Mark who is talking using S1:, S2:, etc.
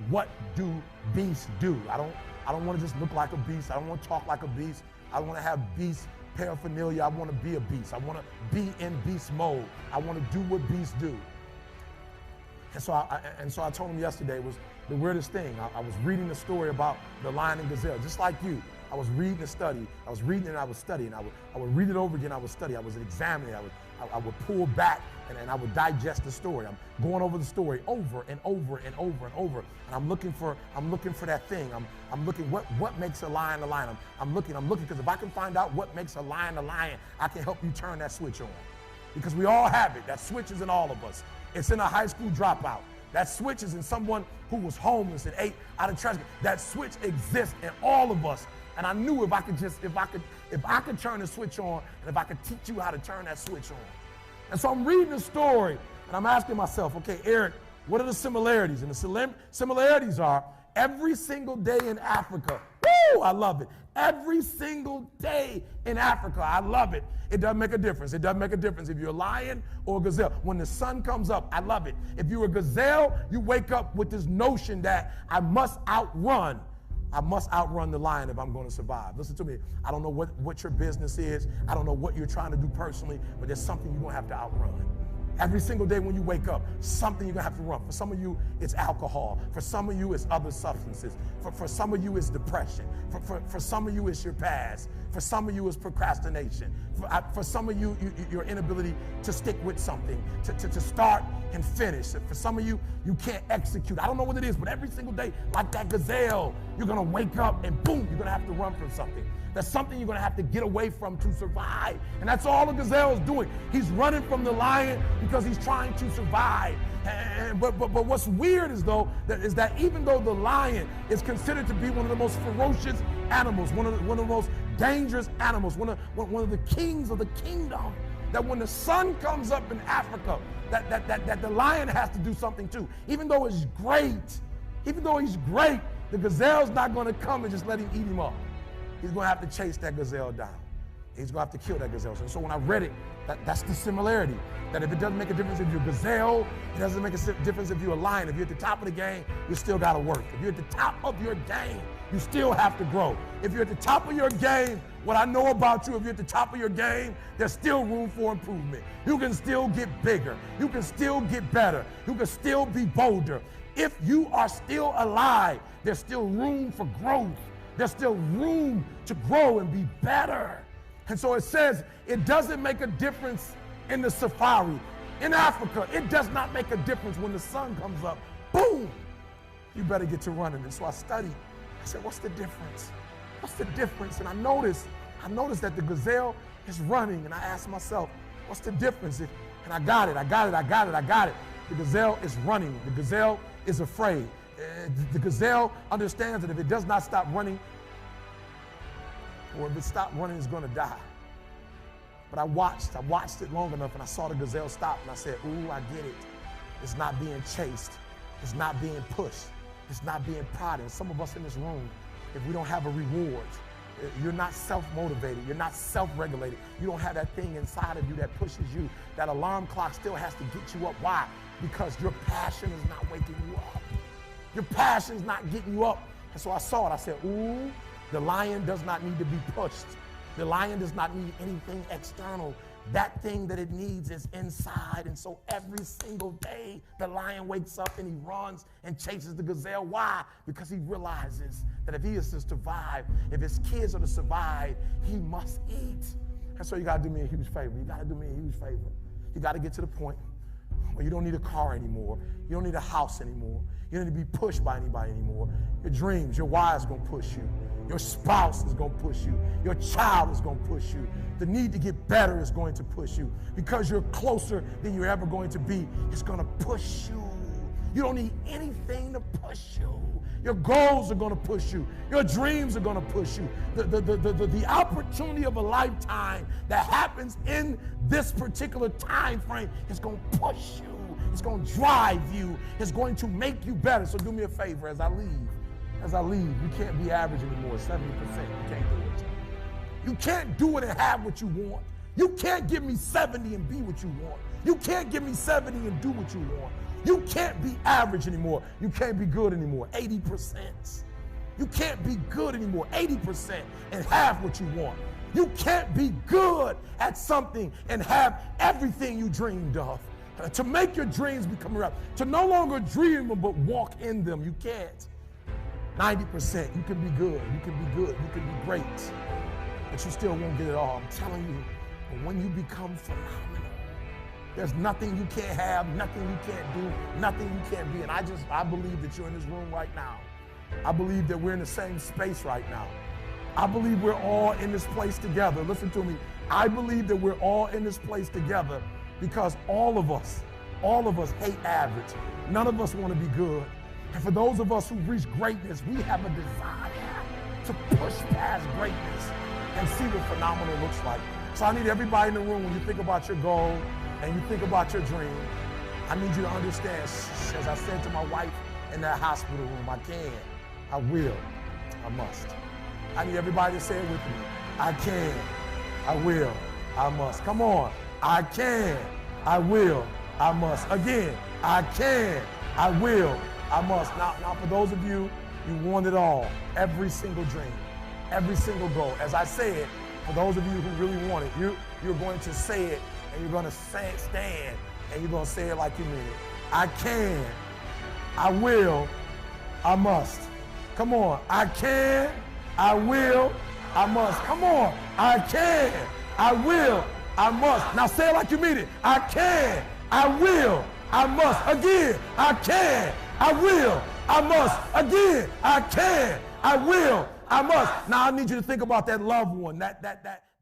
S1: what do beasts do? I don't want to just look like a beast. I don't want to talk like a beast. I want to have beast paraphernalia. I want to be a beast. I want to be in beast mode. I want to do what beasts do. And so I told him yesterday, it was the weirdest thing. I was reading the story about the lion and gazelle, just like you. I was reading the study. I was reading and I was studying. I would read it over again. I would study. I was examining. I would pull back and I would digest the story. I'm going over the story over and over and over and over. And I'm looking for that thing. I'm looking what makes a lion a lion. I'm looking because if I can find out what makes a lion, I can help you turn that switch on. Because we all have it. That switch is in all of us. It's in a high school dropout. That switch is in someone who was homeless and ate out of trash. That switch exists in all of us. And I knew if I could turn the switch on, and if I could teach you how to turn that switch on. And so I'm reading the story, and I'm asking myself, okay, Eric, what are the similarities? And the similarities are every single day in Africa. Woo, I love it. Every single day in Africa, I love it. It doesn't make a difference. It doesn't make a difference if you're a lion or a gazelle. When the sun comes up, I love it. If you're a gazelle, you wake up with this notion that I must outrun the lion if I'm going to survive. Listen to me. I don't know what your business is. I don't know what you're trying to do personally, but there's something you're going to have to outrun. Every single day when you wake up, something you're going to have to run. For some of you, it's alcohol. For some of you, it's other substances. For some of you, it's depression. For some of you, it's your past. For some of you, it's procrastination. For some of you, your inability to stick with something, to start and finish. For some of you, you can't execute. I don't know what it is, but every single day, like that gazelle, you're going to wake up and boom, you're going to have to run from something. That's something you're going to have to get away from to survive. And that's all the gazelle is doing. He's running from the lion because he's trying to survive. But what's weird is that even though the lion is considered to be one of the most ferocious animals, one of the most dangerous animals, one of the kings of the kingdom, that when the sun comes up in Africa, that the lion has to do something too. Even though he's great, the gazelle's not going to come and just let him eat him up. He's going to have to chase that gazelle down. He's going to have to kill that gazelle. So when I read it, that's the similarity. That if it doesn't make a difference if you're a gazelle, it doesn't make a difference if you're a lion. If you're at the top of the game, you still got to work. If you're at the top of your game, you still have to grow. If you're at the top of your game, what I know about you, if you're at the top of your game, there's still room for improvement. You can still get bigger. You can still get better. You can still be bolder. If you are still alive, there's still room for growth. There's still room to grow and be better. And so it says it doesn't make a difference in the safari. In Africa, it does not make a difference when the sun comes up. Boom! You better get to running. And so I studied. I said, what's the difference? What's the difference? And I noticed that the gazelle is running. And I asked myself, what's the difference? And I got it. The gazelle is running. The gazelle is afraid. The gazelle understands that if it does not stop running, or if it stops running, it's going to die. But I watched it long enough, and I saw the gazelle stop, and I said, ooh, I get it. It's not being chased. It's not being pushed. It's not being prodded. Some of us in this room, if we don't have a reward, you're not self-motivated. You're not self-regulated. You don't have that thing inside of you that pushes you. That alarm clock still has to get you up. Why? Because your passion is not waking you up. Your passion's not getting you up. And so I saw it. I said, ooh, the lion does not need to be pushed. The lion does not need anything external. That thing that it needs is inside. And so every single day, the lion wakes up and he runs and chases the gazelle. Why? Because he realizes that if he is to survive, if his kids are to survive, he must eat. And so you got to do me a huge favor. You got to do me a huge favor. You got to get to the point where you don't need a car anymore. You don't need a house anymore. You don't need to be pushed by anybody anymore. Your dreams, your wife is going to push you. Your spouse is going to push you. Your child is going to push you. The need to get better is going to push you. Because you're closer than you're ever going to be, it's going to push you. You don't need anything to push you. Your goals are going to push you. Your dreams are going to push you. The opportunity of a lifetime that happens in this particular time frame is going to push you. It's going to drive you. It's going to make you better. So do me a favor as I leave. You can't be average anymore, 70%. You can't do it. You can't do it and have what you want. You can't give me 70 and be what you want. You can't give me 70 and do what you want. You can't be average anymore. You can't be good anymore. 80%. You can't be good anymore. 80% and have what you want. You can't be good at something and have everything you dreamed of. To make your dreams become reality. To no longer dream them but walk in them. You can't. 90%. You can be good. You can be good. You can be great. But you still won't get it all. I'm telling you. But when you become phenomenal, there's nothing you can't have, nothing you can't do, nothing you can't be. And I believe that you're in this room right now. I believe that we're in the same space right now. I believe we're all in this place together. Listen to me. I believe that we're all in this place together because all of us hate average. None of us want to be good. And for those of us who reach greatness, we have a desire to push past greatness and see what phenomenal looks like. So I need everybody in the room, when you think about your goal and you think about your dream, I need you to understand, as I said to my wife in that hospital room, I can, I will, I must. I need everybody to say it with me. I can, I will, I must. Come on. I can, I will, I must. Again, I can, I will, I must. Now for those of you, you want it all. Every single dream, every single goal. As I said, for those of you who really want it, you're going to say it, and you're going to stand, and you're going to say it like you mean it. I can, I will, I must. Come on. I can, I will, I must. Come on. I can, I will, I must. Now say it like you mean it. I can, I will, I must. Again, I can, I will, I must. Again, I can, I will, I must. Now I need you to think about that loved one, that